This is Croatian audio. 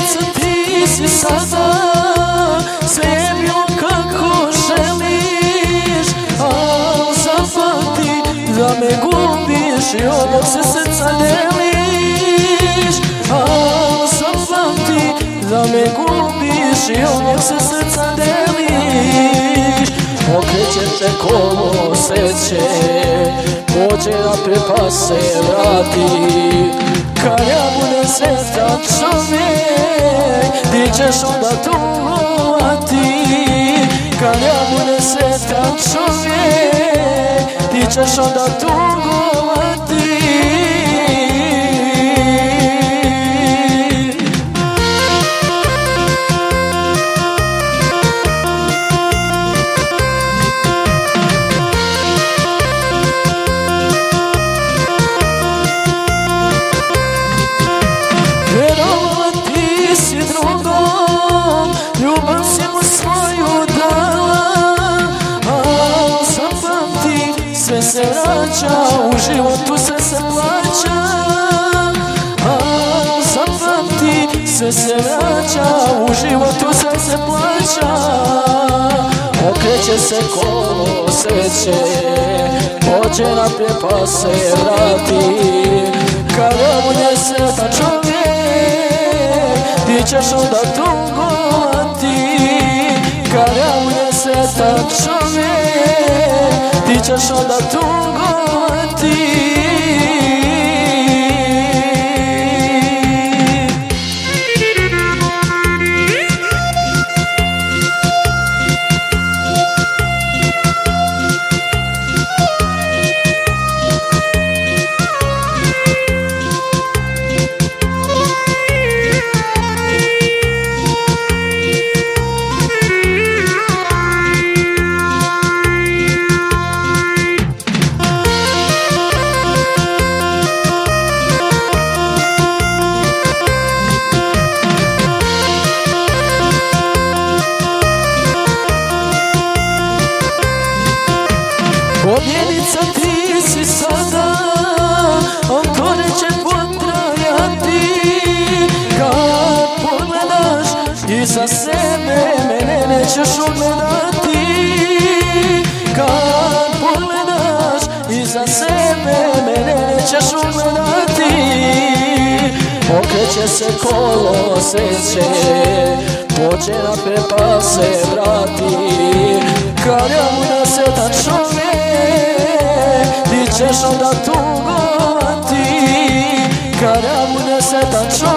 Pobjednica ti si sada, sve je bilo kako želiš, al zapamti da me gubiš i ovog se srca deliš. Al zapamti da me gubiš i ovog se srca deliš. Okreće se kolo sreće, pođe naprijed pa se vrati. Kad ja budem sretan čovjek, ti ćeš onda tugovati. Kad ja budem sretan čovjek, ti ćeš onda tugovati. Vjerovala ti si drugom, ljubav si mu svoju dala, al zapamti sve se vraća, u životu sve se plaća. Al zapamti sve se vraća, u životu sve se plaća. Okreće se kolo sreće, pođe naprijed pa se vrati. Kada bude sretan čovjek, ti ćeš onda tugovati. Kada bude sretan čovjek, ti ćeš onda tugovati. Pobjednica ti si sada, al to neće potrajati. Kad pogledaš iza sebe, mene nećeš ugledati. Kad pogledaš iza sebe, mene nećeš ugledati. Okreće se kolo sreće, pođe naprijed pa se vrati. Kad ja budem sretan čovjek, ti ćeš onda tugovati. Kad ja budem sretan čovjek,